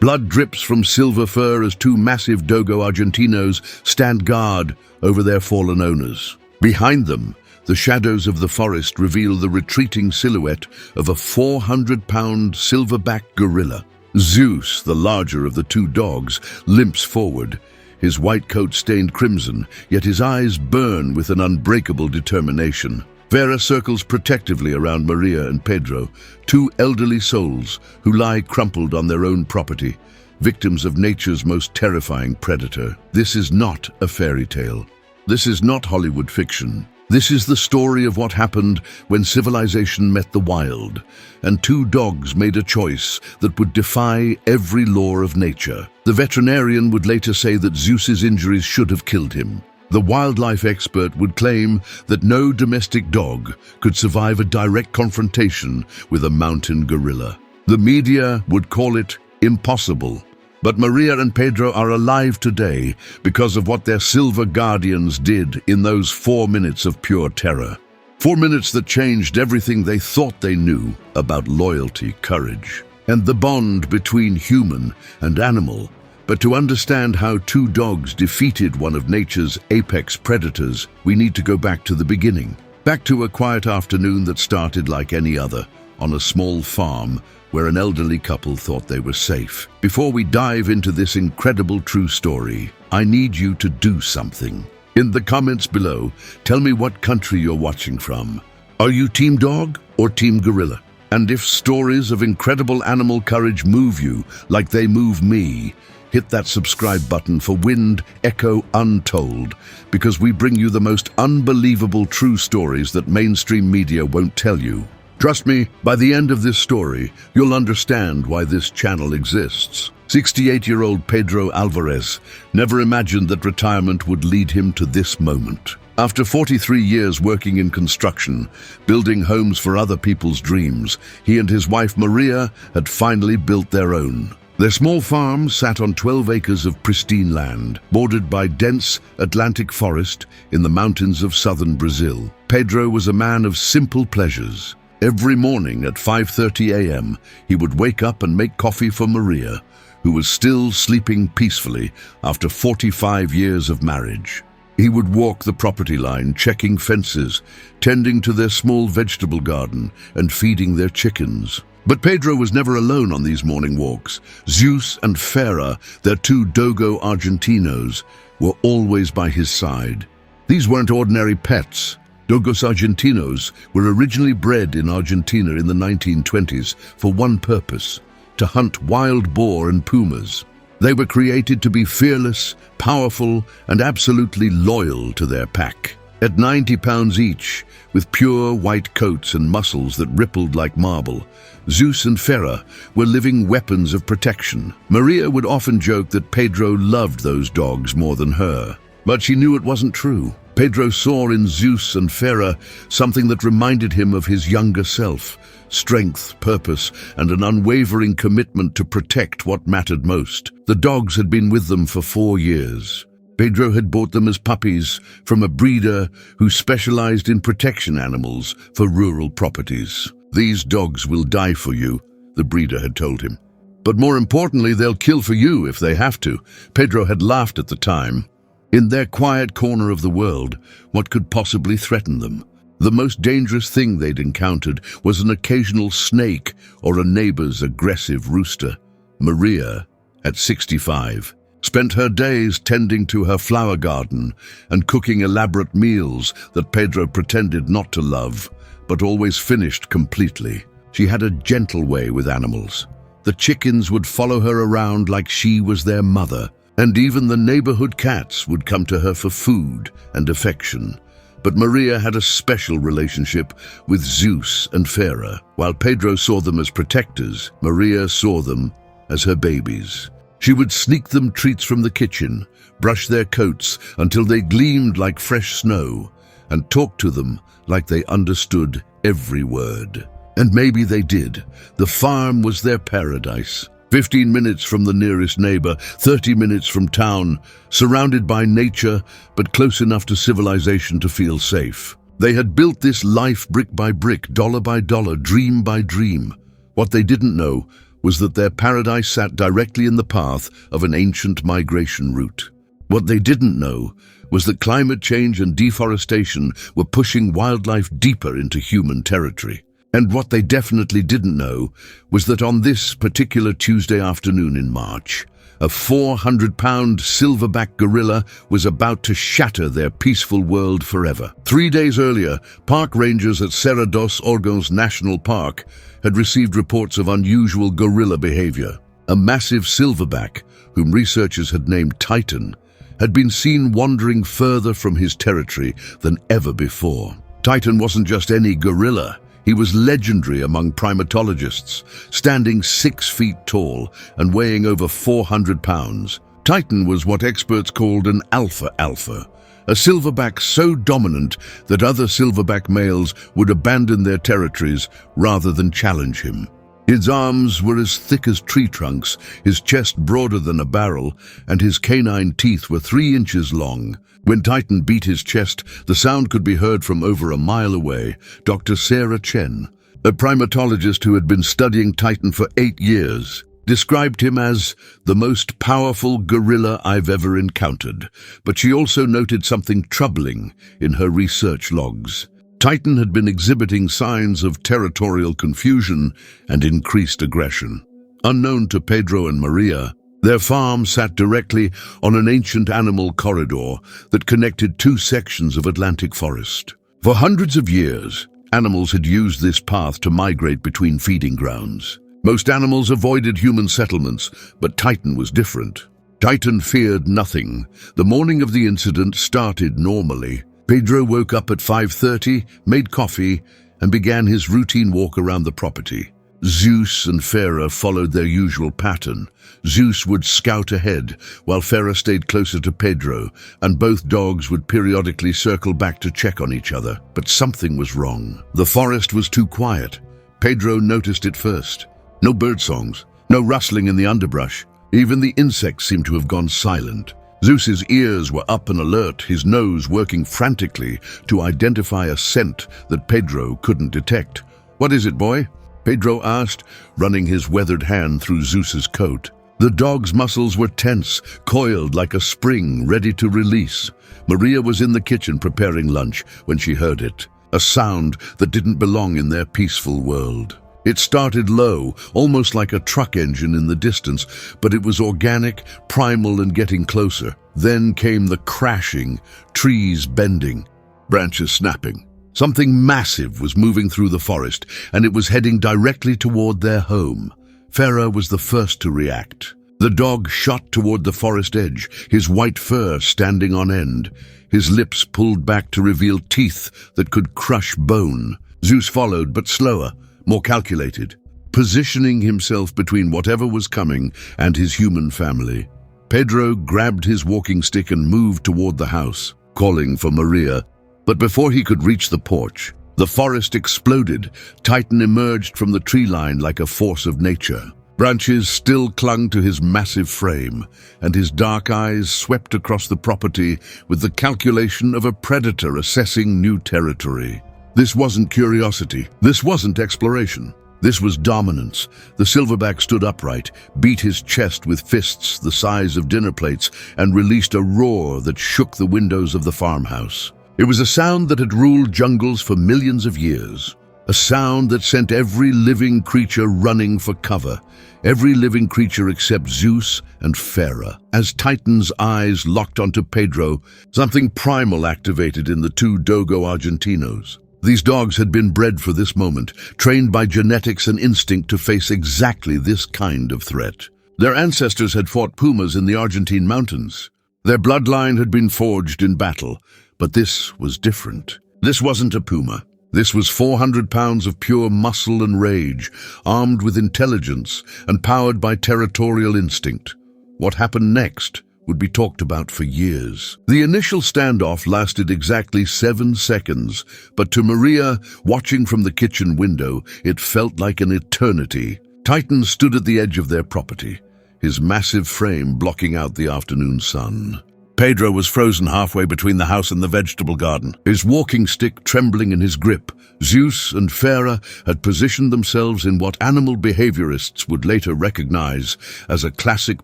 Blood drips from silver fur as two massive Dogo Argentinos stand guard over their fallen owners. Behind them, the shadows of the forest reveal the retreating silhouette of a 400-pound silverback gorilla. Zeus, the larger of the two dogs, limps forward, his white coat stained crimson, yet his eyes burn with an unbreakable determination. Fera circles protectively around Maria and Pedro, two elderly souls who lie crumpled on their own property, victims of nature's most terrifying predator. This is not a fairy tale. This is not Hollywood fiction. This is the story of what happened when civilization met the wild, and two dogs made a choice that would defy every law of nature. The veterinarian would later say that Zeus's injuries should have killed him. The wildlife expert would claim that no domestic dog could survive a direct confrontation with a mountain gorilla. The media would call it impossible. But Maria and Pedro are alive today because of what their silver guardians did in those 4 minutes of pure terror. 4 minutes that changed everything they thought they knew about loyalty, courage, and the bond between human and animal. But to understand how two dogs defeated one of nature's apex predators, we need to go back to the beginning. Back to a quiet afternoon that started like any other, on a small farm where an elderly couple thought they were safe. Before we dive into this incredible true story, I need you to do something. In the comments below, tell me what country you're watching from. Are you Team Dog or Team Gorilla? And if stories of incredible animal courage move you like they move me, hit that subscribe button for Wind Echo Untold, because we bring you the most unbelievable true stories that mainstream media won't tell you. Trust me, by the end of this story, you'll understand why this channel exists. 68-year-old Pedro Alvarez never imagined that retirement would lead him to this moment. After 43 years working in construction, building homes for other people's dreams, he and his wife Maria had finally built their own. Their small farm sat on 12 acres of pristine land, bordered by dense Atlantic forest in the mountains of southern Brazil. Pedro was a man of simple pleasures. Every morning at 5:30 a.m., he would wake up and make coffee for Maria, who was still sleeping peacefully after 45 years of marriage. He would walk the property line, checking fences, tending to their small vegetable garden, and feeding their chickens. But Pedro was never alone on these morning walks. Zeus and Fera, their two Dogo Argentinos, were always by his side. These weren't ordinary pets. Dogo Argentinos were originally bred in Argentina in the 1920s for one purpose: to hunt wild boar and pumas. They were created to be fearless, powerful, and absolutely loyal to their pack. At 90 pounds each, with pure white coats and muscles that rippled like marble, Zeus and Fera were living weapons of protection. Maria would often joke that Pedro loved those dogs more than her, but she knew it wasn't true. Pedro saw in Zeus and Fera something that reminded him of his younger self: strength, purpose, and an unwavering commitment to protect what mattered most. The dogs had been with them for 4 years. Pedro had bought them as puppies from a breeder who specialized in protection animals for rural properties. "These dogs will die for you," the breeder had told him. "But more importantly, they'll kill for you if they have to." Pedro had laughed at the time. In their quiet corner of the world, what could possibly threaten them? The most dangerous thing they'd encountered was an occasional snake or a neighbor's aggressive rooster. Maria, at 65, spent her days tending to her flower garden and cooking elaborate meals that Pedro pretended not to love, but always finished completely. She had a gentle way with animals. The chickens would follow her around like she was their mother, and even the neighborhood cats would come to her for food and affection. But Maria had a special relationship with Zeus and Fera. While Pedro saw them as protectors, Maria saw them as her babies. She would sneak them treats from the kitchen, brush their coats until they gleamed like fresh snow, and talk to them like they understood every word. And maybe they did. The farm was their paradise. 15 minutes from the nearest neighbor, 30 minutes from town, surrounded by nature, but close enough to civilization to feel safe. They had built this life brick by brick, dollar by dollar, dream by dream. What they didn't know was that their paradise sat directly in the path of an ancient migration route. What they didn't know was that climate change and deforestation were pushing wildlife deeper into human territory. And what they definitely didn't know was that on this particular Tuesday afternoon in March, a 400-pound silverback gorilla was about to shatter their peaceful world forever. 3 days earlier, park rangers at Serra dos Órgãos National Park had received reports of unusual gorilla behavior. A massive silverback, whom researchers had named Titan, had been seen wandering further from his territory than ever before. Titan wasn't just any gorilla. He was legendary among primatologists, standing 6 feet tall and weighing over 400 pounds. Titan was what experts called an alpha, a silverback so dominant that other silverback males would abandon their territories rather than challenge him. His arms were as thick as tree trunks, his chest broader than a barrel, and his canine teeth were 3 inches long. When Titan beat his chest, the sound could be heard from over a mile away. Dr. Sarah Chen, a primatologist who had been studying Titan for 8 years, described him as the most powerful gorilla I've ever encountered, but she also noted something troubling in her research logs. Titan had been exhibiting signs of territorial confusion and increased aggression. Unknown to Pedro and Maria, their farm sat directly on an ancient animal corridor that connected 2 sections of Atlantic forest. For hundreds of years, animals had used this path to migrate between feeding grounds. Most animals avoided human settlements, but Titan was different. Titan feared nothing. The morning of the incident started normally. Pedro woke up at 5:30, made coffee, and began his routine walk around the property. Zeus and Fera followed their usual pattern. Zeus would scout ahead, while Fera stayed closer to Pedro, and both dogs would periodically circle back to check on each other. But something was wrong. The forest was too quiet. Pedro noticed it first. No birdsongs, no rustling in the underbrush. Even the insects seemed to have gone silent. Zeus's ears were up and alert, his nose working frantically to identify a scent that Pedro couldn't detect. "What is it, boy?" Pedro asked, running his weathered hand through Zeus's coat. The dog's muscles were tense, coiled like a spring ready to release. Maria was in the kitchen preparing lunch when she heard it, a sound that didn't belong in their peaceful world. It started low, almost like a truck engine in the distance, but it was organic, primal, and getting closer. Then came the crashing, trees bending, branches snapping. Something massive was moving through the forest, and it was heading directly toward their home. Fera was the first to react. The dog shot toward the forest edge, his white fur standing on end, his lips pulled back to reveal teeth that could crush bone. Zeus followed, but slower, more calculated, positioning himself between whatever was coming and his human family. Pedro grabbed his walking stick and moved toward the house, calling for Maria. But before he could reach the porch, the forest exploded. Titan emerged from the tree line like a force of nature. Branches still clung to his massive frame, and his dark eyes swept across the property with the calculation of a predator assessing new territory. This wasn't curiosity. This wasn't exploration. This was dominance. The silverback stood upright, beat his chest with fists the size of dinner plates, and released a roar that shook the windows of the farmhouse. It was a sound that had ruled jungles for millions of years. A sound that sent every living creature running for cover. Every living creature except Zeus and Fera. As Titan's eyes locked onto Pedro, something primal activated in the 2 Dogo Argentinos. These dogs had been bred for this moment, trained by genetics and instinct to face exactly this kind of threat. Their ancestors had fought pumas in the Argentine mountains. Their bloodline had been forged in battle, but this was different. This wasn't a puma. This was 400 pounds of pure muscle and rage, armed with intelligence and powered by territorial instinct. What happened next would be talked about for years. The initial standoff lasted exactly 7 seconds, but to Maria, watching from the kitchen window, it felt like an eternity. Titan stood at the edge of their property, his massive frame blocking out the afternoon sun. Pedro was frozen halfway between the house and the vegetable garden, his walking stick trembling in his grip. Zeus and Fera had positioned themselves in what animal behaviorists would later recognize as a classic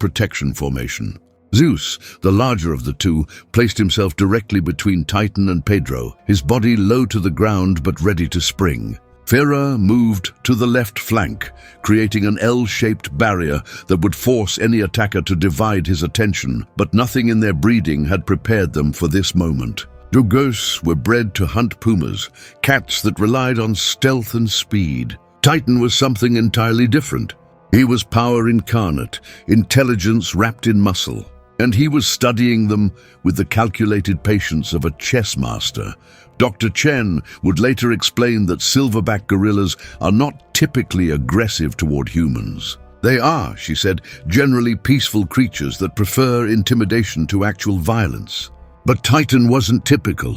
protection formation. Zeus, the larger of the two, placed himself directly between Titan and Pedro, his body low to the ground but ready to spring. Fera moved to the left flank, creating an L-shaped barrier that would force any attacker to divide his attention, but nothing in their breeding had prepared them for this moment. Dogos were bred to hunt pumas, cats that relied on stealth and speed. Titan was something entirely different. He was power incarnate, intelligence wrapped in muscle, and he was studying them with the calculated patience of a chess master. Dr. Chen would later explain that silverback gorillas are not typically aggressive toward humans. They are, she said, generally peaceful creatures that prefer intimidation to actual violence. But Titan wasn't typical.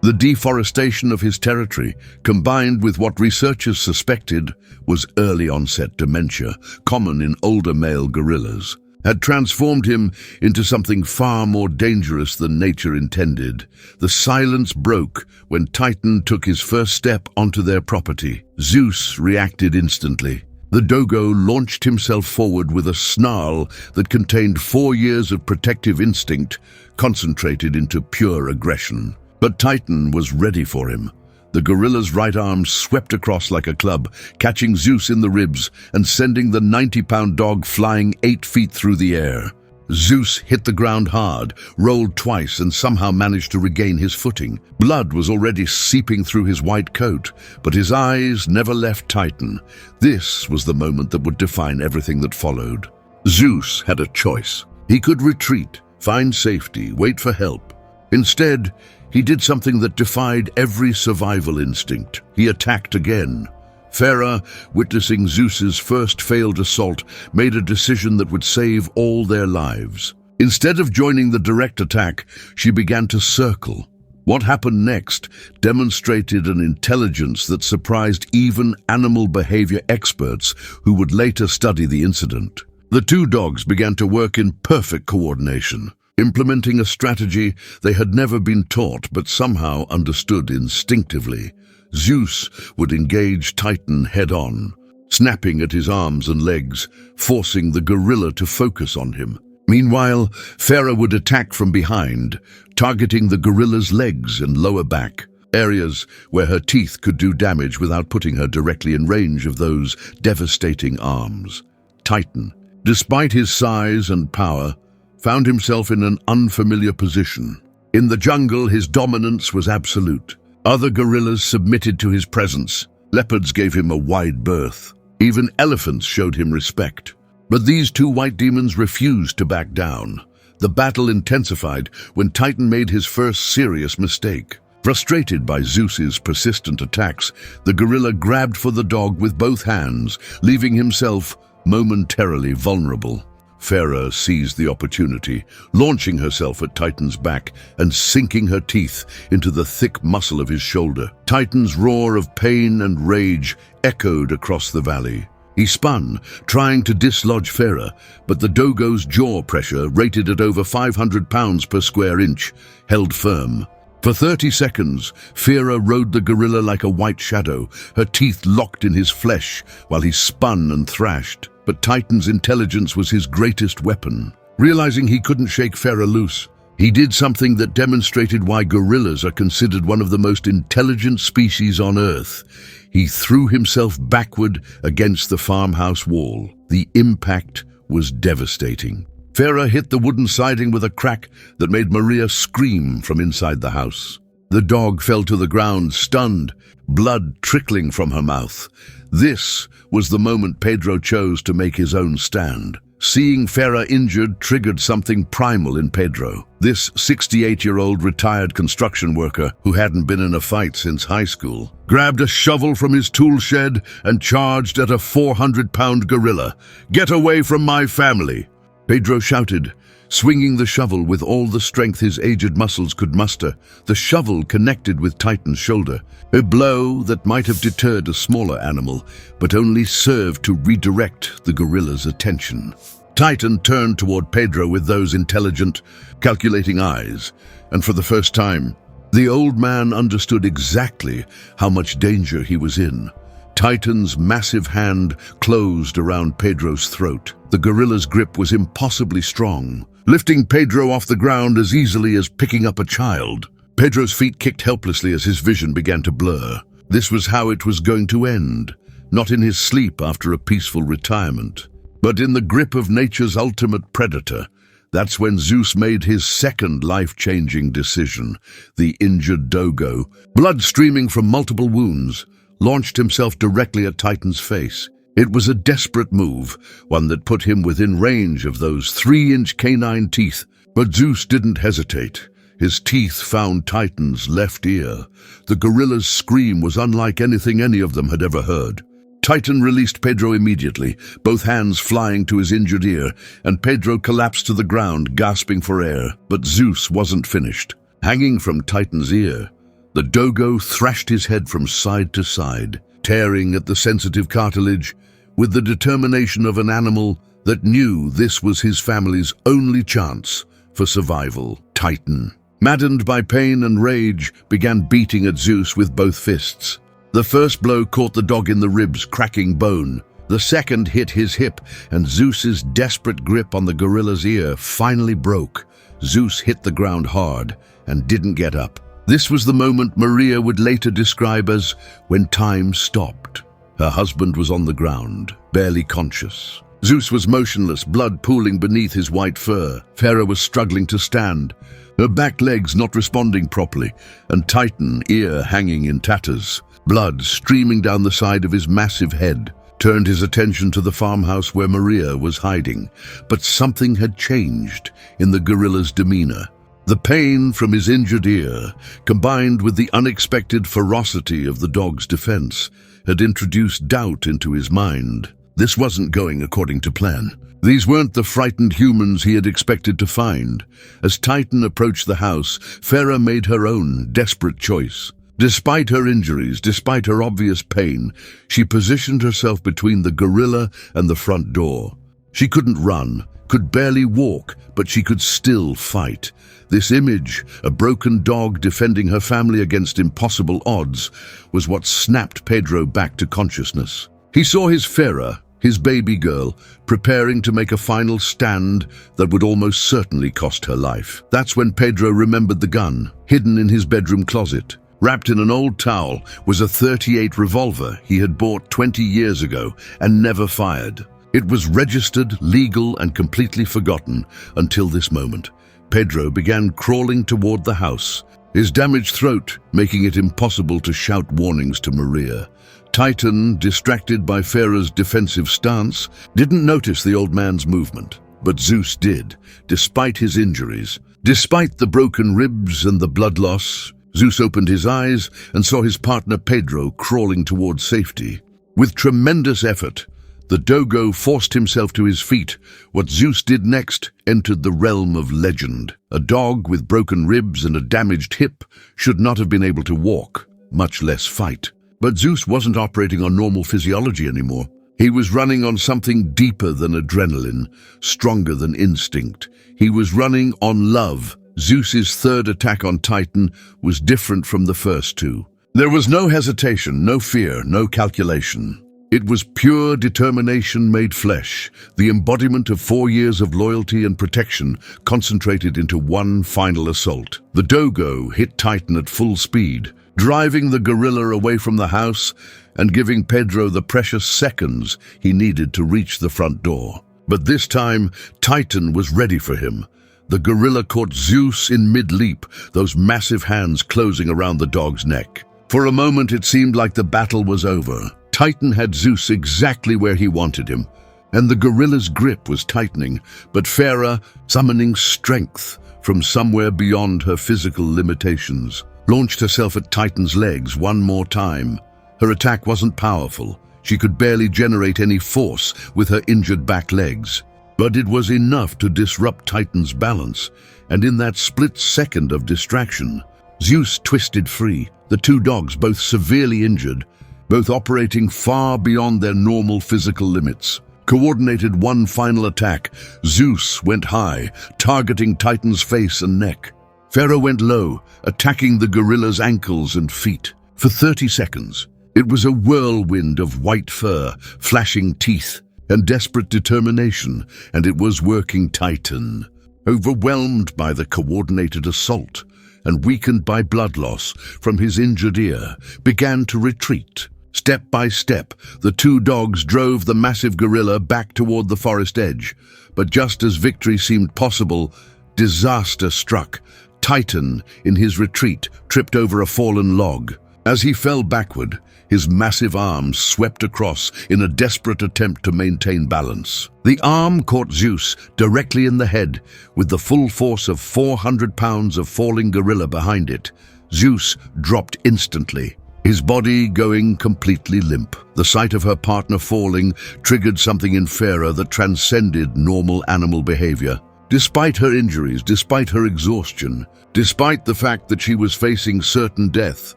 The deforestation of his territory, combined with what researchers suspected was early-onset dementia, common in older male gorillas, had transformed him into something far more dangerous than nature intended. The silence broke when Titan took his first step onto their property. Zeus reacted instantly. The Dogo launched himself forward with a snarl that contained 4 years of protective instinct concentrated into pure aggression. But Titan was ready for him. The gorilla's right arm swept across like a club, catching Zeus in the ribs and sending the 90-pound dog flying 8 feet through the air. Zeus hit the ground hard, rolled twice, and somehow managed to regain his footing. Blood was already seeping through his white coat, but his eyes never left Titan. This was the moment that would define everything that followed. Zeus had a choice. He could retreat, find safety, wait for help. Instead, he did something that defied every survival instinct. He attacked again. Fera, witnessing Zeus's first failed assault, made a decision that would save all their lives. Instead of joining the direct attack, she began to circle. What happened next demonstrated an intelligence that surprised even animal behavior experts who would later study the incident. The two dogs began to work in perfect coordination, implementing a strategy they had never been taught but somehow understood instinctively. Zeus would engage Titan head-on, snapping at his arms and legs, forcing the gorilla to focus on him. Meanwhile, Fera would attack from behind, targeting the gorilla's legs and lower back, areas where her teeth could do damage without putting her directly in range of those devastating arms. Titan, despite his size and power, found himself in an unfamiliar position. In the jungle, his dominance was absolute. Other gorillas submitted to his presence. Leopards gave him a wide berth. Even elephants showed him respect. But these two white demons refused to back down. The battle intensified when Titan made his first serious mistake. Frustrated by Zeus's persistent attacks, the gorilla grabbed for the dog with both hands, leaving himself momentarily vulnerable. Fera seized the opportunity, launching herself at Titan's back and sinking her teeth into the thick muscle of his shoulder. Titan's roar of pain and rage echoed across the valley. He spun, trying to dislodge Fera, but the Dogo's jaw pressure, rated at over 500 pounds per square inch, held firm. For 30 seconds, Fera rode the gorilla like a white shadow, her teeth locked in his flesh while he spun and thrashed. But Titan's intelligence was his greatest weapon. Realizing he couldn't shake Fera loose, he did something that demonstrated why gorillas are considered one of the most intelligent species on Earth. He threw himself backward against the farmhouse wall. The impact was devastating. Fera hit the wooden siding with a crack that made Maria scream from inside the house. The dog fell to the ground, stunned, blood trickling from her mouth. This was the moment Pedro chose to make his own stand. Seeing Fera injured triggered something primal in Pedro. This 68-year-old retired construction worker, who hadn't been in a fight since high school, grabbed a shovel from his tool shed and charged at a 400-pound gorilla. "Get away from my family!" Pedro shouted, swinging the shovel with all the strength his aged muscles could muster. The shovel connected with Titan's shoulder, a blow that might have deterred a smaller animal, but only served to redirect the gorilla's attention. Titan turned toward Pedro with those intelligent, calculating eyes, and for the first time, the old man understood exactly how much danger he was in. Titan's massive hand closed around Pedro's throat. The gorilla's grip was impossibly strong, lifting Pedro off the ground as easily as picking up a child. Pedro's feet kicked helplessly as his vision began to blur. This was how it was going to end, not in his sleep after a peaceful retirement, but in the grip of nature's ultimate predator. That's when Zeus made his second life-changing decision. The injured Dogo, blood streaming from multiple wounds, launched himself directly at Titan's face. It was a desperate move, one that put him within range of those 3-inch canine teeth. But Zeus didn't hesitate. His teeth found Titan's left ear. The gorilla's scream was unlike anything any of them had ever heard. Titan released Pedro immediately, both hands flying to his injured ear, and Pedro collapsed to the ground, gasping for air. But Zeus wasn't finished. Hanging from Titan's ear, the Dogo thrashed his head from side to side, tearing at the sensitive cartilage with the determination of an animal that knew this was his family's only chance for survival. Titan, maddened by pain and rage, began beating at Zeus with both fists. The first blow caught the dog in the ribs, cracking bone. The second hit his hip, and Zeus's desperate grip on the gorilla's ear finally broke. Zeus hit the ground hard and didn't get up. This was the moment Maria would later describe as when time stopped. Her husband was on the ground, barely conscious. Zeus was motionless, blood pooling beneath his white fur. Fera was struggling to stand, her back legs not responding properly, and Titan, ear hanging in tatters. Blood streaming down the side of his massive head turned his attention to the farmhouse where Maria was hiding. But something had changed in the gorilla's demeanor. The pain from his injured ear, combined with the unexpected ferocity of the dog's defense, had introduced doubt into his mind. This wasn't going according to plan. These weren't the frightened humans he had expected to find. As Titan approached the house, Fera made her own desperate choice. Despite her injuries, despite her obvious pain, she positioned herself between the gorilla and the front door. She couldn't run, could barely walk, but she could still fight. This image, a broken dog defending her family against impossible odds, was what snapped Pedro back to consciousness. He saw his Fera, his baby girl, preparing to make a final stand that would almost certainly cost her life. That's when Pedro remembered the gun, hidden in his bedroom closet. Wrapped in an old towel was a .38 revolver he had bought 20 years ago and never fired. It was registered, legal, and completely forgotten until this moment. Pedro began crawling toward the house, his damaged throat making it impossible to shout warnings to Maria. Titan, distracted by Fera's defensive stance, didn't notice the old man's movement. But Zeus did, despite his injuries. Despite the broken ribs and the blood loss, Zeus opened his eyes and saw his partner Pedro crawling toward safety. With tremendous effort, the Dogo forced himself to his feet. What Zeus did next entered the realm of legend. A dog with broken ribs and a damaged hip should not have been able to walk, much less fight. But Zeus wasn't operating on normal physiology anymore. He was running on something deeper than adrenaline, stronger than instinct. He was running on love. Zeus's third attack on Titan was different from the first two. There was no hesitation, no fear, no calculation. It was pure determination made flesh, the embodiment of 4 years of loyalty and protection concentrated into one final assault. The Dogo hit Titan at full speed, driving the gorilla away from the house and giving Pedro the precious seconds he needed to reach the front door. But this time, Titan was ready for him. The gorilla caught Zeus in mid-leap, those massive hands closing around the dog's neck. For a moment, it seemed like the battle was over. Titan had Zeus exactly where he wanted him, and the gorilla's grip was tightening, but Fera, summoning strength from somewhere beyond her physical limitations, launched herself at Titan's legs one more time. Her attack wasn't powerful. She could barely generate any force with her injured back legs. But it was enough to disrupt Titan's balance, and in that split second of distraction, Zeus twisted free, the two dogs both severely injured, both operating far beyond their normal physical limits. coordinated one final attack. Zeus went high, targeting Titan's face and neck. Fera went low, attacking the gorilla's ankles and feet. For 30 seconds, it was a whirlwind of white fur, flashing teeth, and desperate determination, and it was working. Titan, overwhelmed by the coordinated assault and weakened by blood loss from his injured ear, began to retreat. Step by step, the two dogs drove the massive gorilla back toward the forest edge. But just as victory seemed possible, disaster struck. Titan, in his retreat, tripped over a fallen log. As he fell backward, his massive arms swept across in a desperate attempt to maintain balance. The arm caught Zeus directly in the head, with the full force of 400 pounds of falling gorilla behind it. Zeus dropped instantly, his body going completely limp. The sight of her partner falling triggered something in Fera that transcended normal animal behavior. Despite her injuries, despite her exhaustion, despite the fact that she was facing certain death,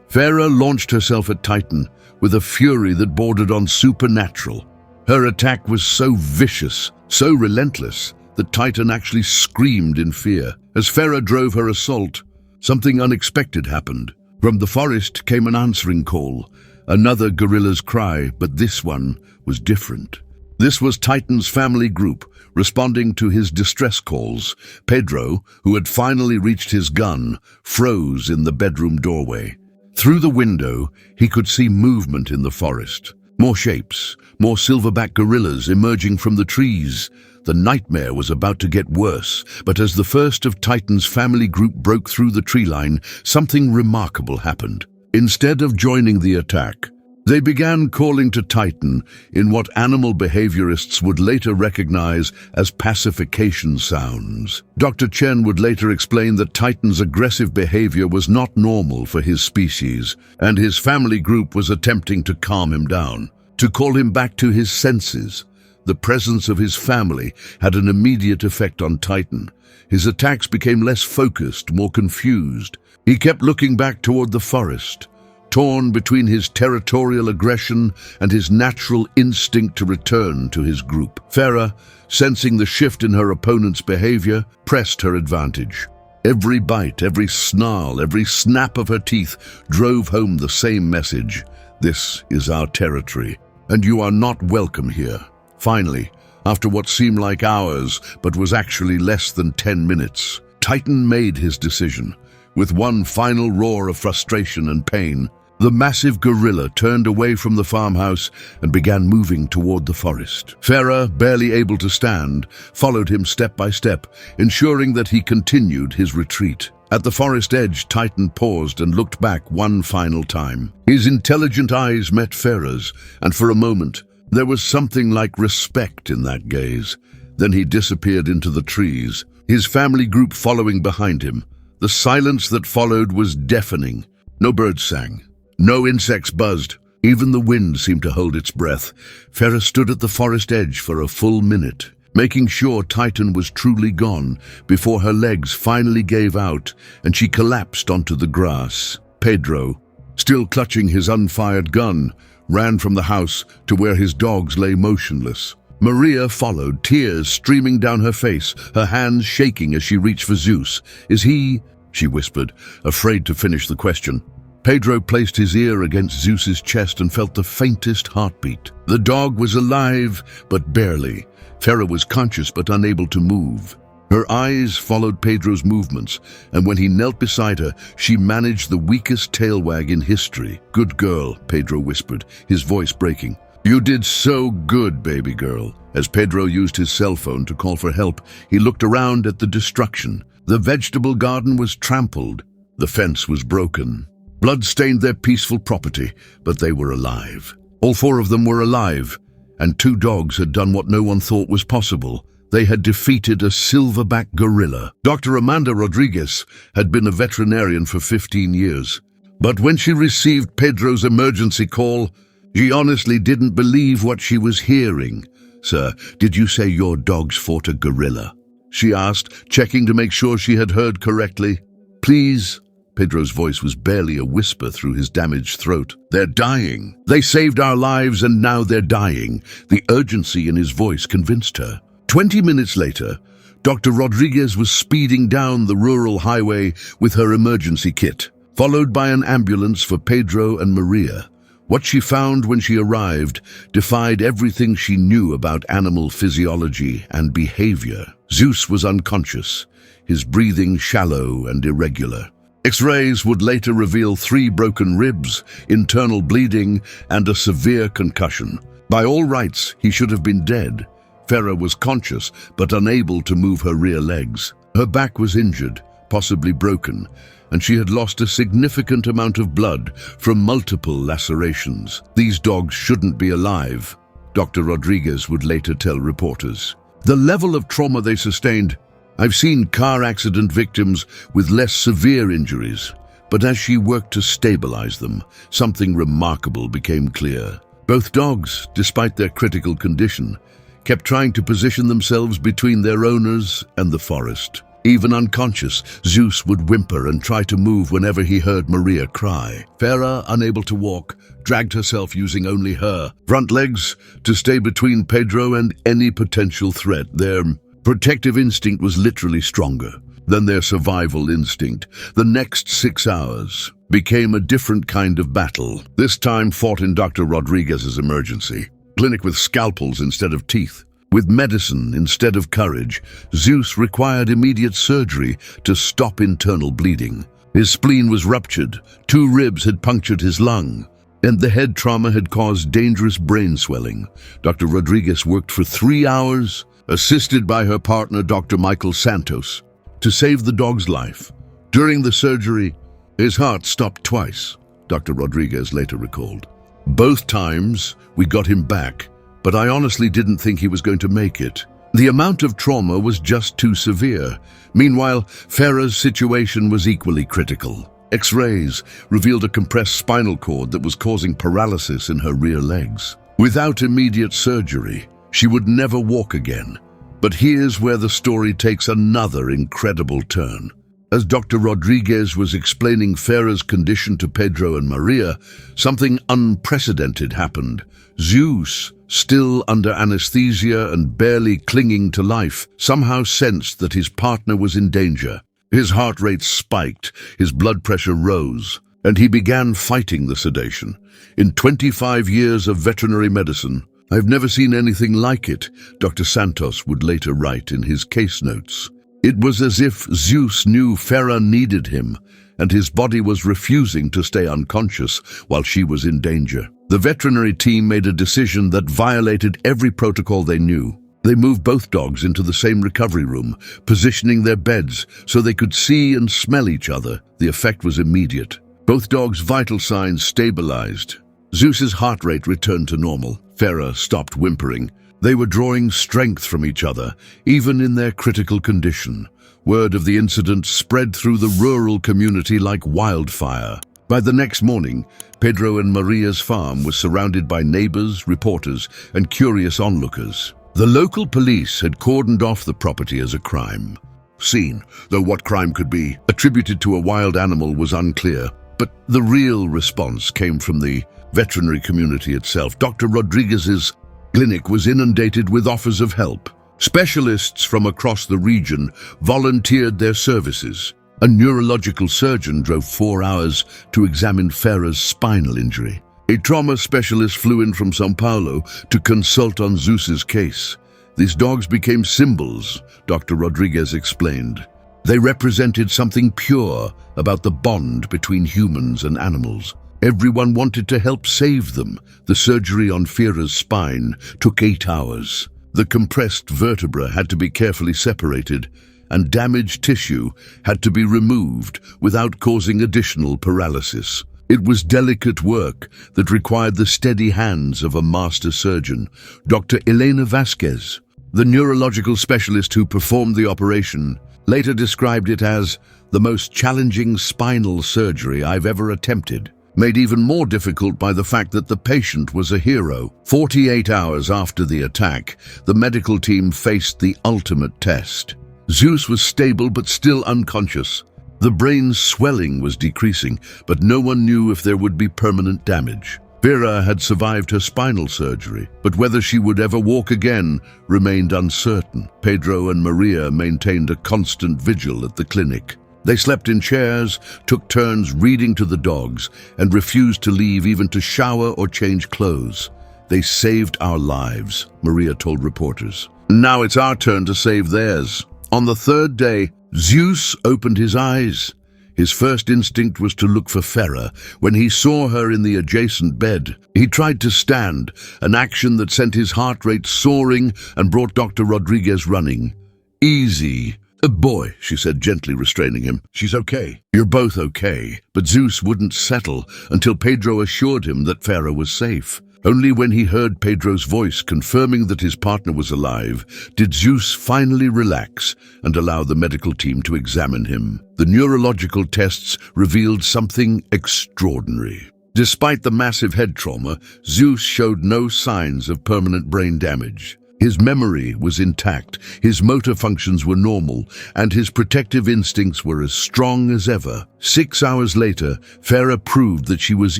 Fera launched herself at Titan with a fury that bordered on supernatural. Her attack was so vicious, so relentless, that Titan actually screamed in fear. As Fera drove her assault, something unexpected happened. From the forest came an answering call, another gorilla's cry, but this one was different. This was Titan's family group, responding to his distress calls. Pedro, who had finally reached his gun, froze in the bedroom doorway. Through the window, he could see movement in the forest. More shapes, more silverback gorillas emerging from the trees. The nightmare was about to get worse, but as the first of Titan's family group broke through the tree line, something remarkable happened. Instead of joining the attack, they began calling to Titan in what animal behaviorists would later recognize as pacification sounds. Dr. Chen would later explain that Titan's aggressive behavior was not normal for his species, and his family group was attempting to calm him down, to call him back to his senses. The presence of his family had an immediate effect on Titan. His attacks became less focused, more confused. He kept looking back toward the forest, torn between his territorial aggression and his natural instinct to return to his group. Fera, sensing the shift in her opponent's behavior, pressed her advantage. Every bite, every snarl, every snap of her teeth drove home the same message. This is our territory, and you are not welcome here. Finally, after what seemed like hours, but was actually less than 10 minutes, Titan made his decision. With one final roar of frustration and pain, the massive gorilla turned away from the farmhouse and began moving toward the forest. Fera, barely able to stand, followed him step by step, ensuring that he continued his retreat. At the forest edge, Titan paused and looked back one final time. His intelligent eyes met Fera's, and for a moment, there was something like respect in that gaze. Then he disappeared into the trees, his family group following behind him. The silence that followed was deafening. No birds sang. No insects buzzed. Even the wind seemed to hold its breath. Fera stood at the forest edge for a full minute, making sure Titan was truly gone before her legs finally gave out and she collapsed onto the grass. Pedro, still clutching his unfired gun, ran from the house to where his dogs lay motionless. Maria followed, tears streaming down her face, her hands shaking as she reached for Zeus. "Is he?" she whispered, afraid to finish the question. Pedro placed his ear against Zeus's chest and felt the faintest heartbeat. The dog was alive, but barely. Fera was conscious but unable to move. Her eyes followed Pedro's movements, and when he knelt beside her, she managed the weakest tail wag in history. "Good girl," Pedro whispered, his voice breaking. "You did so good, baby girl." As Pedro used his cell phone to call for help, he looked around at the destruction. The vegetable garden was trampled. The fence was broken. Blood stained their peaceful property, but they were alive. All four of them were alive, and two dogs had done what no one thought was possible. They had defeated a silverback gorilla. Dr. Amanda Rodriguez had been a veterinarian for 15 years. But when she received Pedro's emergency call, she honestly didn't believe what she was hearing. "Sir, did you say your dogs fought a gorilla?" she asked, checking to make sure she had heard correctly. "Please, Pedro's voice was barely a whisper through his damaged throat. "They're dying. They saved our lives and now they're dying." The urgency in his voice convinced her. 20 minutes later, Dr. Rodriguez was speeding down the rural highway with her emergency kit, followed by an ambulance for Pedro and Maria. What she found when she arrived defied everything she knew about animal physiology and behavior. Zeus was unconscious, his breathing shallow and irregular. X-rays would later reveal 3 broken ribs, internal bleeding, and a severe concussion. By all rights, he should have been dead. Fera was conscious, but unable to move her rear legs. Her back was injured, possibly broken, and she had lost a significant amount of blood from multiple lacerations. These dogs shouldn't be alive, Dr. Rodriguez would later tell reporters. The level of trauma they sustained. I've seen car accident victims with less severe injuries, but as she worked to stabilize them, something remarkable became clear. Both dogs, despite their critical condition, kept trying to position themselves between their owners and the forest. Even unconscious, Zeus would whimper and try to move whenever he heard Maria cry. Fera, unable to walk, dragged herself using only her front legs to stay between Pedro and any potential threat. Their protective instinct was literally stronger than their survival instinct. The next 6 hours became a different kind of battle, this time fought in Dr. Rodriguez's emergency clinic with scalpels instead of teeth. With medicine instead of courage, Zeus required immediate surgery to stop internal bleeding. His spleen was ruptured, 2 ribs had punctured his lung, and the head trauma had caused dangerous brain swelling. Dr. Rodriguez worked for 3 hours, assisted by her partner, Dr. Michael Santos, to save the dog's life. During the surgery, his heart stopped twice, Dr. Rodriguez later recalled. "Both times, we got him back, but I honestly didn't think he was going to make it. The amount of trauma was just too severe." Meanwhile, Fera's situation was equally critical. X-rays revealed a compressed spinal cord that was causing paralysis in her rear legs. Without immediate surgery, she would never walk again. But here's where the story takes another incredible turn. As Dr. Rodriguez was explaining Fera's condition to Pedro and Maria, something unprecedented happened. Zeus, still under anesthesia and barely clinging to life, somehow sensed that his partner was in danger. His heart rate spiked, his blood pressure rose, and he began fighting the sedation. "In 25 years of veterinary medicine, I've never seen anything like it," Dr. Santos would later write in his case notes. It was as if Zeus knew Fera needed him, and his body was refusing to stay unconscious while she was in danger. The veterinary team made a decision that violated every protocol they knew. They moved both dogs into the same recovery room, positioning their beds so they could see and smell each other. The effect was immediate. Both dogs' vital signs stabilized. Zeus's heart rate returned to normal. Fera stopped whimpering. They were drawing strength from each other, even in their critical condition. Word of the incident spread through the rural community like wildfire. By the next morning, Pedro and Maria's farm was surrounded by neighbors, reporters, and curious onlookers. The local police had cordoned off the property as a crime scene, though what crime could be attributed to a wild animal was unclear. But the real response came from the veterinary community itself. Dr. Rodriguez's clinic was inundated with offers of help. Specialists from across the region volunteered their services. A neurological surgeon drove 4 hours to examine Fera's spinal injury. A trauma specialist flew in from São Paulo to consult on Zeus's case. These dogs became symbols, Dr. Rodriguez explained. They represented something pure about the bond between humans and animals. Everyone wanted to help save them. The surgery on Fera's spine took 8 hours. The compressed vertebra had to be carefully separated, and damaged tissue had to be removed without causing additional paralysis. It was delicate work that required the steady hands of a master surgeon, Dr. Elena Vasquez. The neurological specialist who performed the operation later described it as the most challenging spinal surgery I've ever attempted, made even more difficult by the fact that the patient was a hero. 48 hours after the attack, the medical team faced the ultimate test. Zeus was stable but still unconscious. The brain's swelling was decreasing, but no one knew if there would be permanent damage. Vera had survived her spinal surgery, but whether she would ever walk again remained uncertain. Pedro and Maria maintained a constant vigil at the clinic. They slept in chairs, took turns reading to the dogs, and refused to leave even to shower or change clothes. "They saved our lives," Maria told reporters. "Now it's our turn to save theirs." On the third day, Zeus opened his eyes. His first instinct was to look for Fera. When he saw her in the adjacent bed, he tried to stand, an action that sent his heart rate soaring and brought Dr. Rodriguez running. "Easy. Boy," she said, gently restraining him. "She's okay. You're both okay." But Zeus wouldn't settle until Pedro assured him that Fera was safe. Only when he heard Pedro's voice confirming that his partner was alive did Zeus finally relax and allow the medical team to examine him. The neurological tests revealed something extraordinary. Despite the massive head trauma, Zeus showed no signs of permanent brain damage. His memory was intact, his motor functions were normal, and his protective instincts were as strong as ever. 6 hours later, Fera proved that she was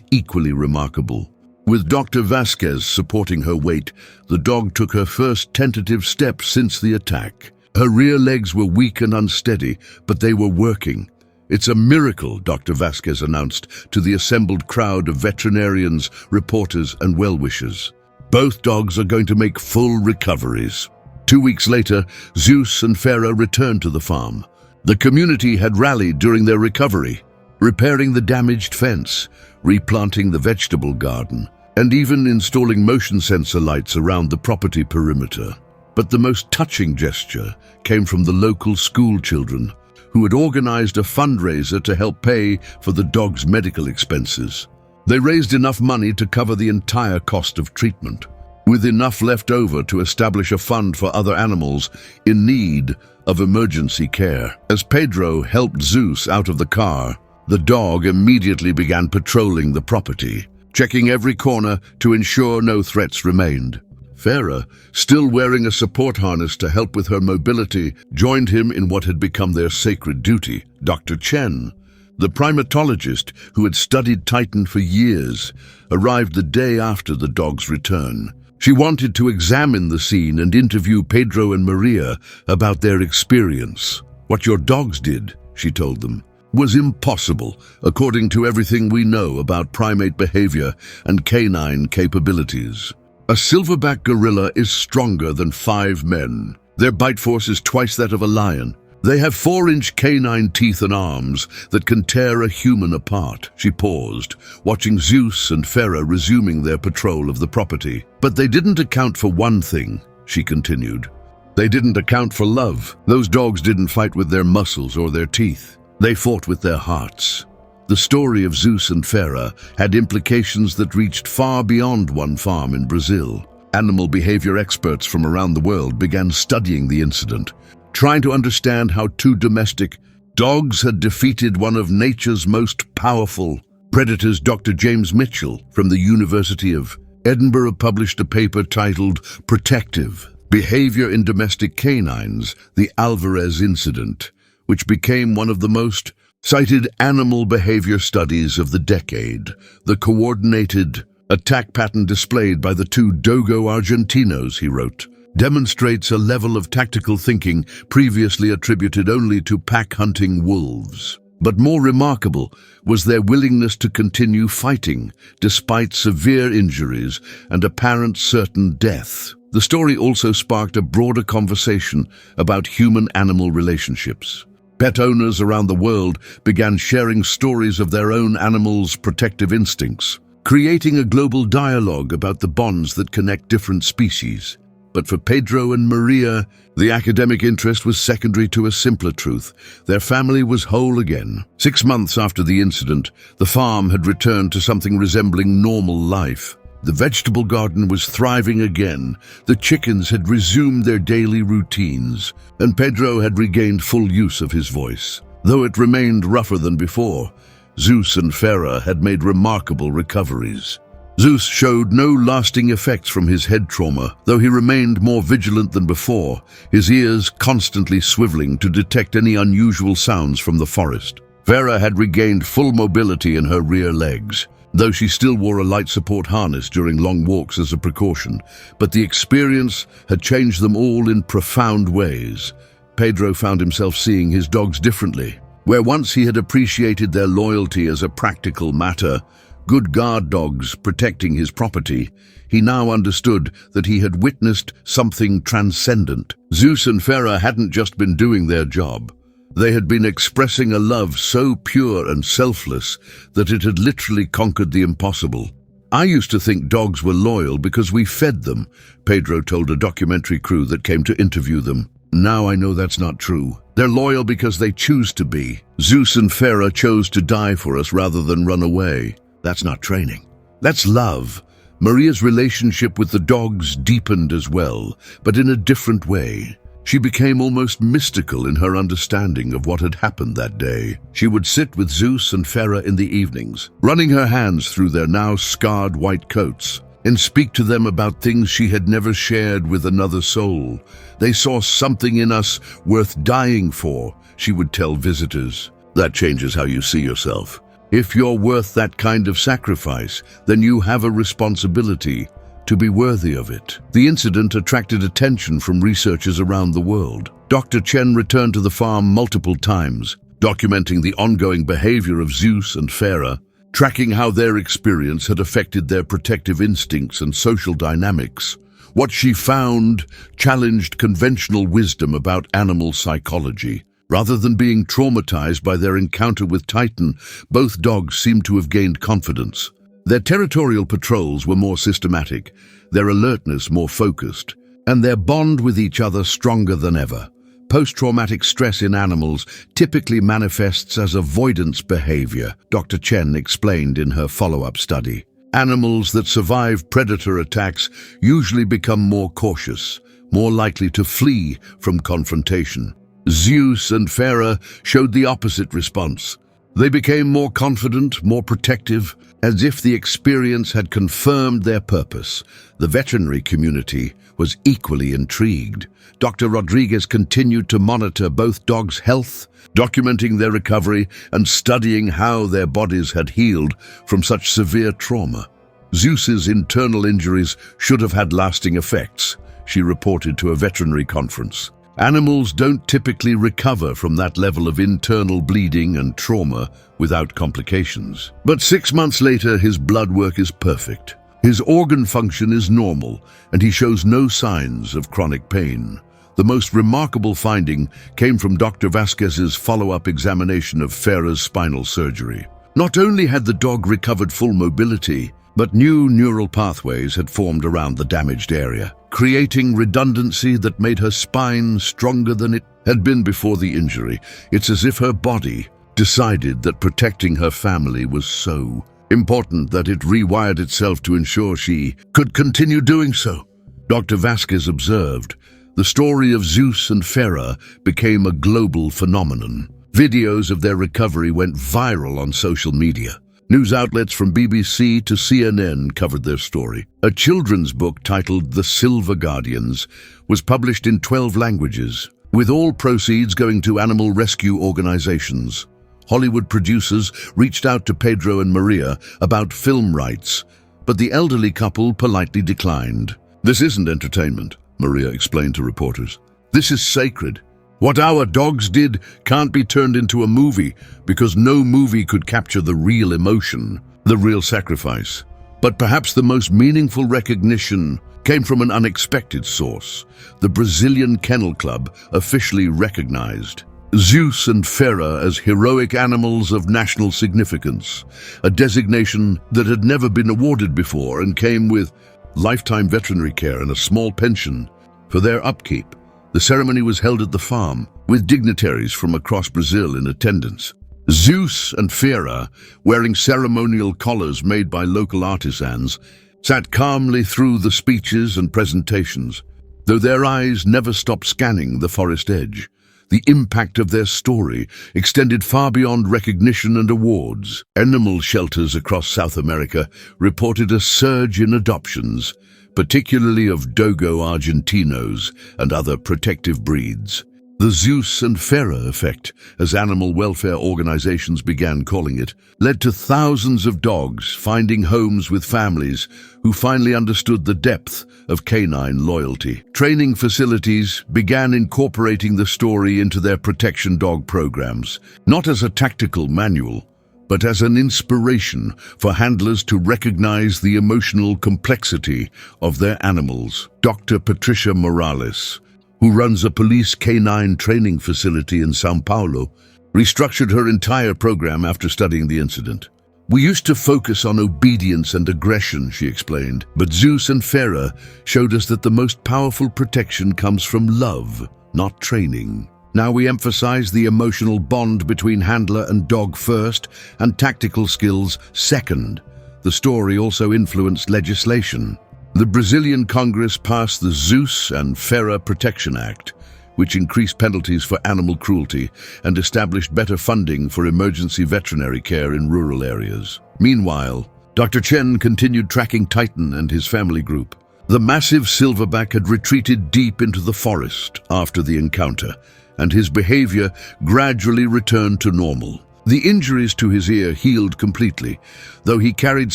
equally remarkable. With Dr. Vasquez supporting her weight, the dog took her first tentative step since the attack. Her rear legs were weak and unsteady, but they were working. "It's a miracle," Dr. Vasquez announced to the assembled crowd of veterinarians, reporters, and well-wishers. "Both dogs are going to make full recoveries." 2 weeks later, Zeus and Fera returned to the farm. The community had rallied during their recovery, repairing the damaged fence, replanting the vegetable garden, and even installing motion sensor lights around the property perimeter. But the most touching gesture came from the local school children, who had organized a fundraiser to help pay for the dog's medical expenses. They raised enough money to cover the entire cost of treatment, with enough left over to establish a fund for other animals in need of emergency care. As Pedro helped Zeus out of the car, the dog immediately began patrolling the property, checking every corner to ensure no threats remained. Fera, still wearing a support harness to help with her mobility, joined him in what had become their sacred duty. Dr. Chen, the primatologist who had studied Titan for years, arrived the day after the dog's return. She wanted to examine the scene and interview Pedro and Maria about their experience. "What your dogs did," she told them, "was impossible according to everything we know about primate behavior and canine capabilities. A silverback gorilla is stronger than 5 men. Their bite force is twice that of a lion. They have 4-inch canine teeth and arms that can tear a human apart." She paused, watching Zeus and Fera resuming their patrol of the property. "But they didn't account for one thing," she continued. "They didn't account for love. Those dogs didn't fight with their muscles or their teeth. They fought with their hearts." The story of Zeus and Fera had implications that reached far beyond one farm in Brazil. Animal behavior experts from around the world began studying the incident, trying to understand how 2 domestic dogs had defeated one of nature's most powerful predators. Dr. James Mitchell from the University of Edinburgh published a paper titled "Protective Behavior in Domestic Canines: The Alvarez Incident," which became one of the most cited animal behavior studies of the decade. The coordinated attack pattern displayed by the 2 Dogo Argentinos, he wrote, demonstrates a level of tactical thinking previously attributed only to pack-hunting wolves. But more remarkable was their willingness to continue fighting, despite severe injuries and apparent certain death. The story also sparked a broader conversation about human-animal relationships. Pet owners around the world began sharing stories of their own animals' protective instincts, creating a global dialogue about the bonds that connect different species. But for Pedro and Maria, the academic interest was secondary to a simpler truth. Their family was whole again. 6 months after the incident, the farm had returned to something resembling normal life. The vegetable garden was thriving again, the chickens had resumed their daily routines, and Pedro had regained full use of his voice. Though it remained rougher than before, Zeus and Fera had made remarkable recoveries. Zeus showed no lasting effects from his head trauma, though he remained more vigilant than before, his ears constantly swiveling to detect any unusual sounds from the forest. Fera had regained full mobility in her rear legs, though she still wore a light support harness during long walks as a precaution. But the experience had changed them all in profound ways. Pedro found himself seeing his dogs differently. Where once he had appreciated their loyalty as a practical matter, good guard dogs protecting his property, he now understood that he had witnessed something transcendent. Zeus and Fera hadn't just been doing their job. They had been expressing a love so pure and selfless that it had literally conquered the impossible. "I used to think dogs were loyal because we fed them," Pedro told a documentary crew that came to interview them. "Now I know that's not true. They're loyal because they choose to be. Zeus and Fera chose to die for us rather than run away. That's not training. That's love." Maria's relationship with the dogs deepened as well, but in a different way. She became almost mystical in her understanding of what had happened that day. She would sit with Zeus and Fera in the evenings, running her hands through their now scarred white coats, and speak to them about things she had never shared with another soul. "They saw something in us worth dying for," she would tell visitors. "That changes how you see yourself. If you're worth that kind of sacrifice, then you have a responsibility to be worthy of it." The incident attracted attention from researchers around the world. Dr. Chen returned to the farm multiple times, documenting the ongoing behavior of Zeus and Fera, tracking how their experience had affected their protective instincts and social dynamics. What she found challenged conventional wisdom about animal psychology. Rather than being traumatized by their encounter with Titan, both dogs seemed to have gained confidence. Their territorial patrols were more systematic, their alertness more focused, and their bond with each other stronger than ever. Post-traumatic stress in animals typically manifests as avoidance behavior, Dr. Chen explained in her follow-up study. Animals that survive predator attacks usually become more cautious, more likely to flee from confrontation. Zeus and Fera showed the opposite response. They became more confident, more protective, as if the experience had confirmed their purpose. The veterinary community was equally intrigued. Dr. Rodriguez continued to monitor both dogs' health, documenting their recovery and studying how their bodies had healed from such severe trauma. Zeus's internal injuries should have had lasting effects, she reported to a veterinary conference. Animals don't typically recover from that level of internal bleeding and trauma without complications. But 6 months later, his blood work is perfect. His organ function is normal, and he shows no signs of chronic pain. The most remarkable finding came from Dr. Vasquez's follow-up examination of Fera's spinal surgery. Not only had the dog recovered full mobility, but new neural pathways had formed around the damaged area, creating redundancy that made her spine stronger than it had been before the injury. It's as if her body decided that protecting her family was so important that it rewired itself to ensure she could continue doing so. Dr. Vasquez observed, the story of Zeus and Fera became a global phenomenon. Videos of their recovery went viral on social media. News outlets from BBC to CNN covered their story. A children's book titled The Silver Guardians was published in 12 languages, with all proceeds going to animal rescue organizations. Hollywood producers reached out to Pedro and Maria about film rights, but the elderly couple politely declined. "This isn't entertainment," Maria explained to reporters. "This is sacred. What our dogs did can't be turned into a movie because no movie could capture the real emotion, the real sacrifice. But perhaps the most meaningful recognition came from an unexpected source. The Brazilian Kennel Club officially recognized Zeus and Fera as heroic animals of national significance, a designation that had never been awarded before and came with lifetime veterinary care and a small pension for their upkeep. The ceremony was held at the farm, with dignitaries from across Brazil in attendance. Zeus and Fera, wearing ceremonial collars made by local artisans, sat calmly through the speeches and presentations, though their eyes never stopped scanning the forest edge. The impact of their story extended far beyond recognition and awards. Animal shelters across South America reported a surge in adoptions, particularly of Dogo Argentinos and other protective breeds. The Zeus and Fera effect, as animal welfare organizations began calling it, led to thousands of dogs finding homes with families who finally understood the depth of canine loyalty. Training facilities began incorporating the story into their protection dog programs, not as a tactical manual, but as an inspiration for handlers to recognize the emotional complexity of their animals. Dr. Patricia Morales, who runs a police canine training facility in São Paulo, restructured her entire program after studying the incident. "We used to focus on obedience and aggression," she explained, "but Zeus and Fera showed us that the most powerful protection comes from love, not training. Now we emphasize the emotional bond between handler and dog first, and tactical skills second." The story also influenced legislation. The Brazilian Congress passed the Zeus and Fera Protection Act, which increased penalties for animal cruelty and established better funding for emergency veterinary care in rural areas. Meanwhile, Dr. Chen continued tracking Titan and his family group. The massive silverback had retreated deep into the forest after the encounter, and his behavior gradually returned to normal. The injuries to his ear healed completely, though he carried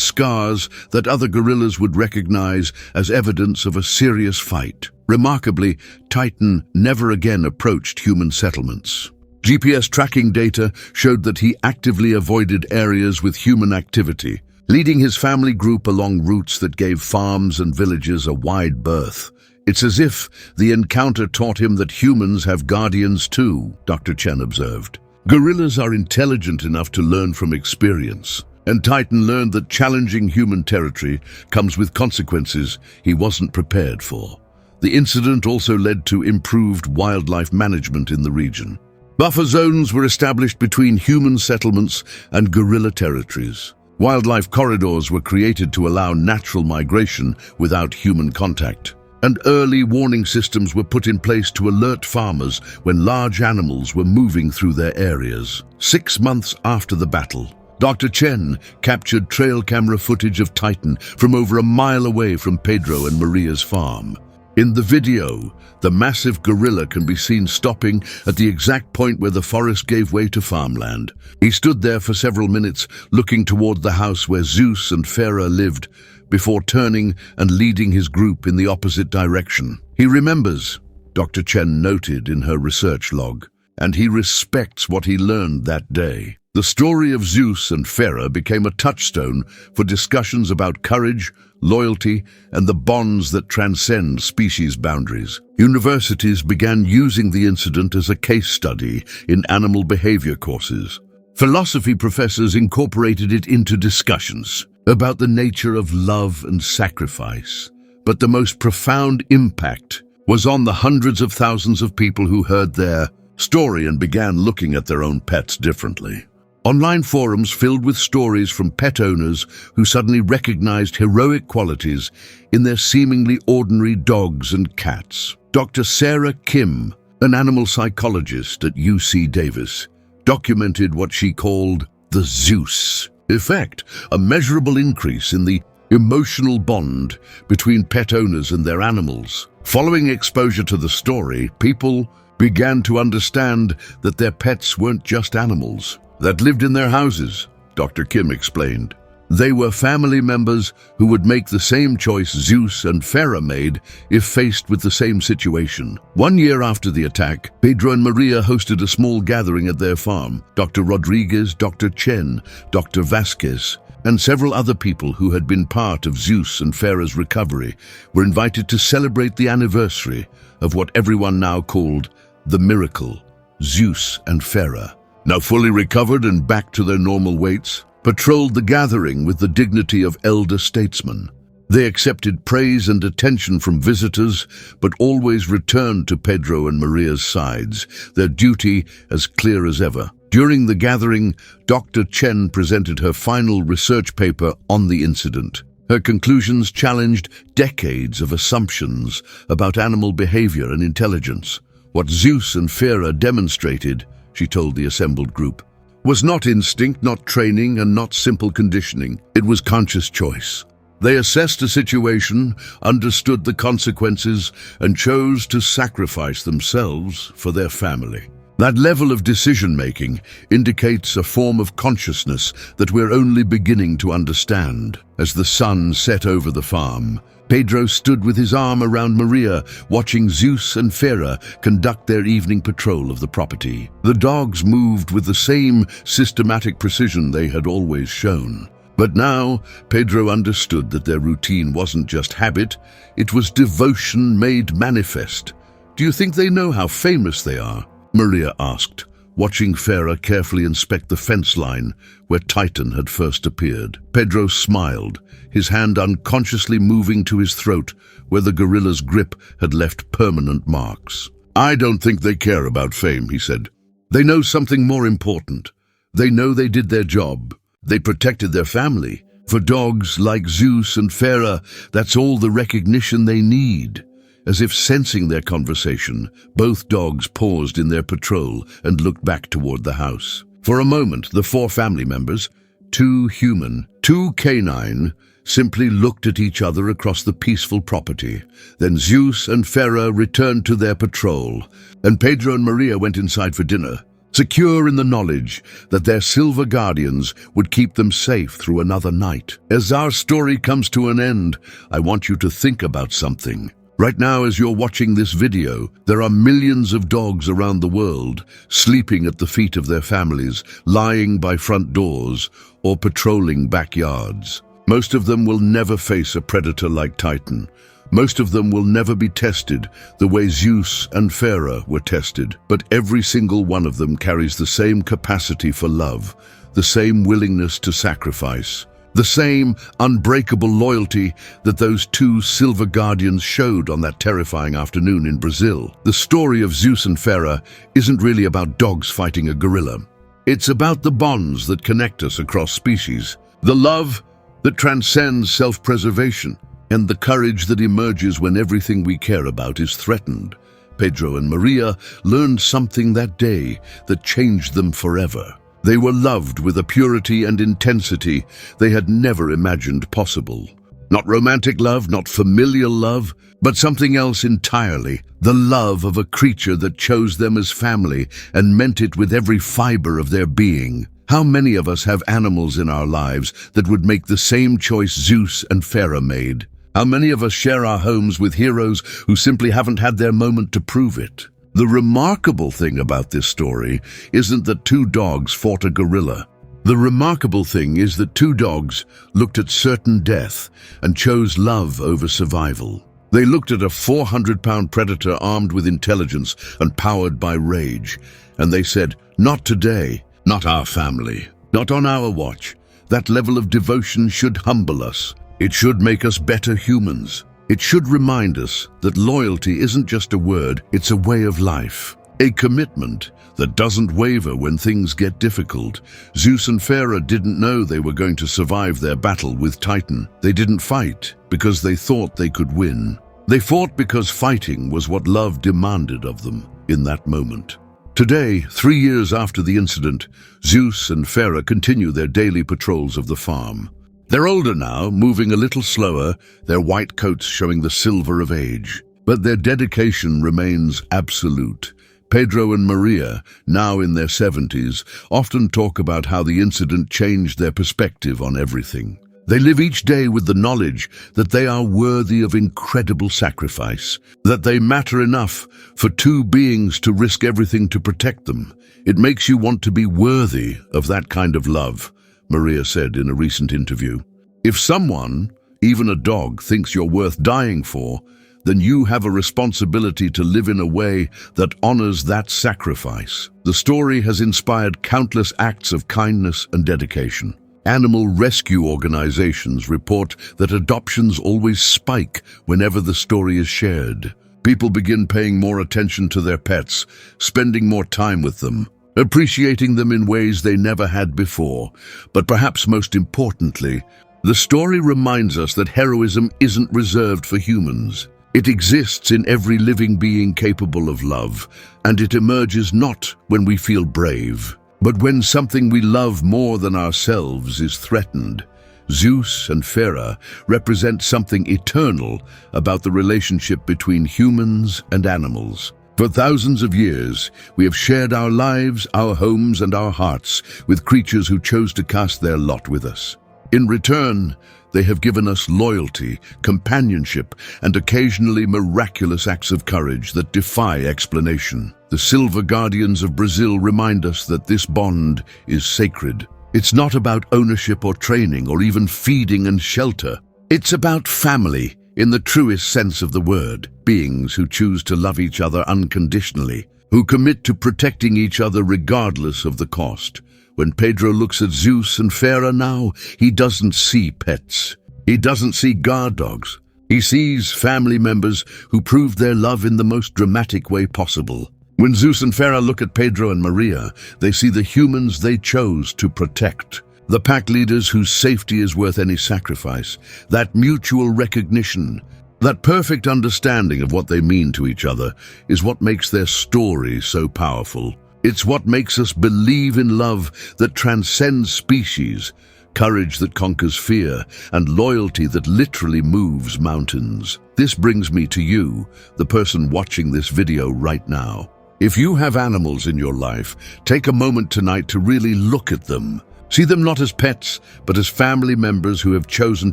scars that other gorillas would recognize as evidence of a serious fight. Remarkably, Titan never again approached human settlements. GPS tracking data showed that he actively avoided areas with human activity, leading his family group along routes that gave farms and villages a wide berth. "It's as if the encounter taught him that humans have guardians too," Dr. Chen observed. "Gorillas are intelligent enough to learn from experience, and Titan learned that challenging human territory comes with consequences he wasn't prepared for." The incident also led to improved wildlife management in the region. Buffer zones were established between human settlements and gorilla territories. Wildlife corridors were created to allow natural migration without human contact, and early warning systems were put in place to alert farmers when large animals were moving through their areas. 6 months after the battle, Dr. Chen captured trail camera footage of Titan from over a mile away from Pedro and Maria's farm. In the video, the massive gorilla can be seen stopping at the exact point where the forest gave way to farmland. He stood there for several minutes, looking toward the house where Zeus and Fera lived, before turning and leading his group in the opposite direction. "He remembers," Dr. Chen noted in her research log, "and he respects what he learned that day." The story of Zeus and Fera became a touchstone for discussions about courage, loyalty, and the bonds that transcend species boundaries. Universities began using the incident as a case study in animal behavior courses. Philosophy professors incorporated it into discussions about the nature of love and sacrifice. But the most profound impact was on the hundreds of thousands of people who heard their story and began looking at their own pets differently. Online forums filled with stories from pet owners who suddenly recognized heroic qualities in their seemingly ordinary dogs and cats. Dr. Sarah Kim, an animal psychologist at UC Davis, documented what she called the Zeus effect, a measurable increase in the emotional bond between pet owners and their animals. Following exposure to the story, people began to understand that their pets weren't just animals that lived in their houses, Dr. Kim explained. They were family members who would make the same choice Zeus and Fera made if faced with the same situation. 1 year after the attack, Pedro and Maria hosted a small gathering at their farm. Dr. Rodriguez, Dr. Chen, Dr. Vasquez, and several other people who had been part of Zeus and Fera's recovery were invited to celebrate the anniversary of what everyone now called the miracle. Zeus and Fera, now fully recovered and back to their normal weights, patrolled the gathering with the dignity of elder statesmen. They accepted praise and attention from visitors, but always returned to Pedro and Maria's sides, their duty as clear as ever. During the gathering, Dr. Chen presented her final research paper on the incident. Her conclusions challenged decades of assumptions about animal behavior and intelligence. What Zeus and Fera demonstrated, she told the assembled group, was not instinct, not training, and not simple conditioning. It was conscious choice. They assessed a situation, understood the consequences, and chose to sacrifice themselves for their family. That level of decision-making indicates a form of consciousness that we're only beginning to understand. As the sun set over the farm, Pedro stood with his arm around Maria, watching Zeus and Fera conduct their evening patrol of the property. The dogs moved with the same systematic precision they had always shown. But now, Pedro understood that their routine wasn't just habit, it was devotion made manifest. "Do you think they know how famous they are?" Maria asked, watching Fera carefully inspect the fence line where Titan had first appeared. Pedro smiled, his hand unconsciously moving to his throat where the gorilla's grip had left permanent marks. "I don't think they care about fame," he said. "They know something more important. They know they did their job. They protected their family. For dogs like Zeus and Fera, that's all the recognition they need." As if sensing their conversation, both dogs paused in their patrol and looked back toward the house. For a moment, the four family members, two human, two canine, simply looked at each other across the peaceful property. Then Zeus and Fera returned to their patrol, and Pedro and Maria went inside for dinner, secure in the knowledge that their silver guardians would keep them safe through another night. As our story comes to an end, I want you to think about something. Right now, as you're watching this video, there are millions of dogs around the world sleeping at the feet of their families, lying by front doors, or patrolling backyards. Most of them will never face a predator like Titan. Most of them will never be tested the way Zeus and Fera were tested. But every single one of them carries the same capacity for love, the same willingness to sacrifice, the same unbreakable loyalty that those two silver guardians showed on that terrifying afternoon in Brazil. The story of Zeus and Fera isn't really about dogs fighting a gorilla. It's about the bonds that connect us across species, the love that transcends self-preservation, and the courage that emerges when everything we care about is threatened. Pedro and Maria learned something that day that changed them forever. They were loved with a purity and intensity they had never imagined possible. Not romantic love, not familial love, but something else entirely. The love of a creature that chose them as family and meant it with every fiber of their being. How many of us have animals in our lives that would make the same choice Zeus and Fera made? How many of us share our homes with heroes who simply haven't had their moment to prove it? The remarkable thing about this story isn't that two dogs fought a gorilla. The remarkable thing is that two dogs looked at certain death and chose love over survival. They looked at a 400-pound predator armed with intelligence and powered by rage, and they said, "Not today, not our family, not on our watch." That level of devotion should humble us. It should make us better humans. It should remind us that loyalty isn't just a word, it's a way of life. A commitment that doesn't waver when things get difficult. Zeus and Fera didn't know they were going to survive their battle with Titan. They didn't fight because they thought they could win. They fought because fighting was what love demanded of them in that moment. Today, 3 years after the incident, Zeus and Fera continue their daily patrols of the farm. They're older now, moving a little slower, their white coats showing the silver of age. But their dedication remains absolute. Pedro and Maria, now in their 70s, often talk about how the incident changed their perspective on everything. They live each day with the knowledge that they are worthy of incredible sacrifice, that they matter enough for two beings to risk everything to protect them. It makes you want to be worthy of that kind of love, Maria said in a recent interview. If someone, even a dog, thinks you're worth dying for, then you have a responsibility to live in a way that honors that sacrifice. The story has inspired countless acts of kindness and dedication. Animal rescue organizations report that adoptions always spike whenever the story is shared. People begin paying more attention to their pets, spending more time with them, appreciating them in ways they never had before. But perhaps most importantly, the story reminds us that heroism isn't reserved for humans. It exists in every living being capable of love, and it emerges not when we feel brave, but when something we love more than ourselves is threatened. Zeus and Fera represent something eternal about the relationship between humans and animals. For thousands of years, we have shared our lives, our homes, and our hearts with creatures who chose to cast their lot with us. In return, they have given us loyalty, companionship, and occasionally miraculous acts of courage that defy explanation. The Silver Guardians of Brazil remind us that this bond is sacred. It's not about ownership or training or even feeding and shelter. It's about family, in the truest sense of the word. Beings who choose to love each other unconditionally, who commit to protecting each other regardless of the cost. When Pedro looks at Zeus and Fera now, he doesn't see pets. He doesn't see guard dogs. He sees family members who proved their love in the most dramatic way possible. When Zeus and Fera look at Pedro and Maria, they see the humans they chose to protect. The pack leaders whose safety is worth any sacrifice. That mutual recognition, that perfect understanding of what they mean to each other is what makes their story so powerful. It's what makes us believe in love that transcends species, courage that conquers fear, and loyalty that literally moves mountains. This brings me to you, the person watching this video right now. If you have animals in your life, take a moment tonight to really look at them. See them not as pets, but as family members who have chosen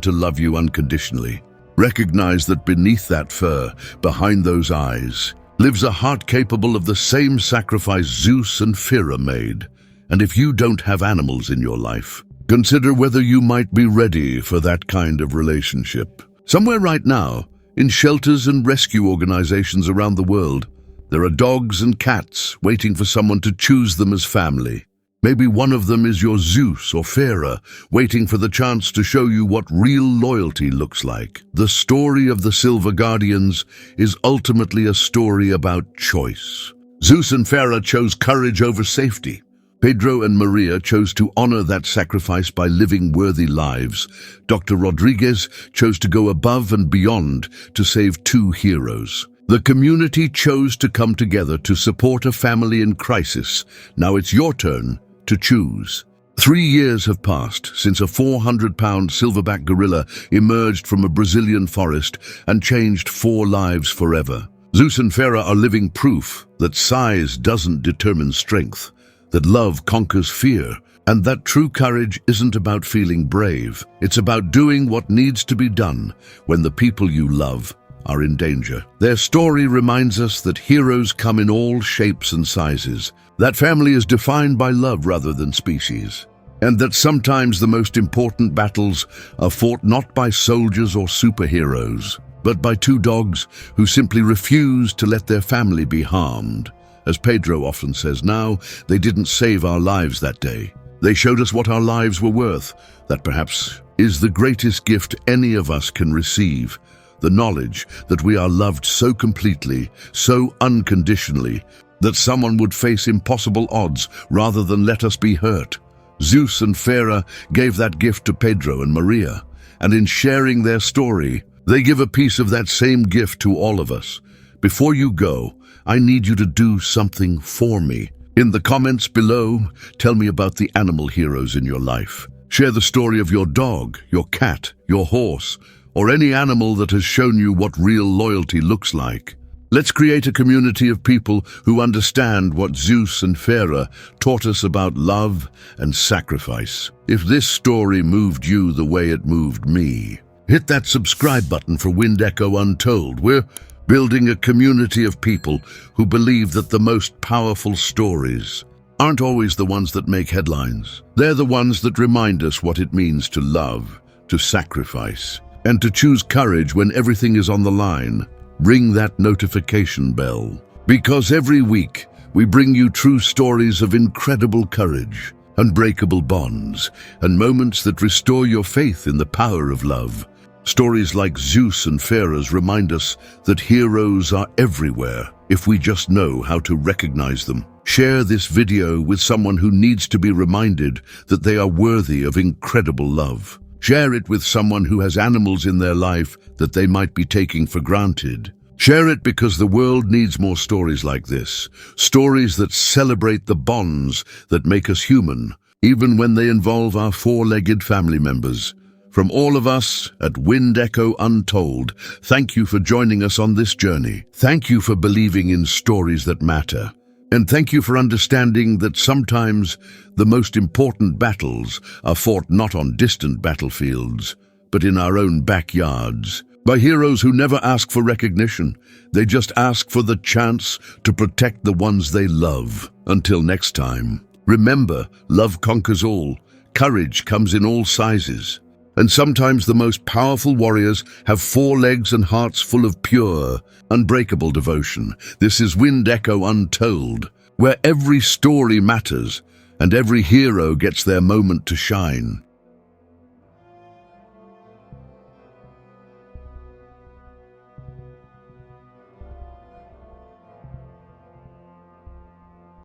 to love you unconditionally. Recognize that beneath that fur, behind those eyes, lives a heart capable of the same sacrifice Zeus and Fera made. And if you don't have animals in your life, consider whether you might be ready for that kind of relationship. Somewhere right now, in shelters and rescue organizations around the world, there are dogs and cats waiting for someone to choose them as family. Maybe one of them is your Zeus or Fera, waiting for the chance to show you what real loyalty looks like. The story of the Silver Guardians is ultimately a story about choice. Zeus and Fera chose courage over safety. Pedro and Maria chose to honor that sacrifice by living worthy lives. Dr. Rodriguez chose to go above and beyond to save two heroes. The community chose to come together to support a family in crisis. Now it's your turn to choose. 3 years have passed since a 400-pound silverback gorilla emerged from a Brazilian forest and changed 4 lives forever. Zeus and Fera are living proof that size doesn't determine strength, that love conquers fear, and that true courage isn't about feeling brave. It's about doing what needs to be done when the people you love are in danger. Their story reminds us that heroes come in all shapes and sizes, that family is defined by love rather than species, and that sometimes the most important battles are fought not by soldiers or superheroes, but by 2 dogs who simply refuse to let their family be harmed. As Pedro often says now, they didn't save our lives that day. They showed us what our lives were worth. That perhaps is the greatest gift any of us can receive. The knowledge that we are loved so completely, so unconditionally, that someone would face impossible odds rather than let us be hurt. Zeus and Fera gave that gift to Pedro and Maria, and in sharing their story, they give a piece of that same gift to all of us. Before you go, I need you to do something for me. In the comments below, tell me about the animal heroes in your life. Share the story of your dog, your cat, your horse, or any animal that has shown you what real loyalty looks like. Let's create a community of people who understand what Zeus and Fera taught us about love and sacrifice. If this story moved you the way it moved me, hit that subscribe button for Wind Echo Untold. We're building a community of people who believe that the most powerful stories aren't always the ones that make headlines. They're the ones that remind us what it means to love, to sacrifice, and to choose courage when everything is on the line. Ring that notification bell, because every week we bring you true stories of incredible courage, unbreakable bonds, and moments that restore your faith in the power of love. Stories like Zeus and Fera's remind us that heroes are everywhere if we just know how to recognize them. Share this video with someone who needs to be reminded that they are worthy of incredible love. Share it with someone who has animals in their life that they might be taking for granted. Share it because the world needs more stories like this, stories that celebrate the bonds that make us human, even when they involve our 4-legged family members. From all of us at Wind Echo Untold, thank you for joining us on this journey. Thank you for believing in stories that matter. And thank you for understanding that sometimes the most important battles are fought not on distant battlefields, but in our own backyards, by heroes who never ask for recognition. They just ask for the chance to protect the ones they love. Until next time, remember, love conquers all. Courage comes in all sizes. And sometimes the most powerful warriors have 4 legs and hearts full of pure, unbreakable devotion. This is Wind Echo Untold, where every story matters and every hero gets their moment to shine.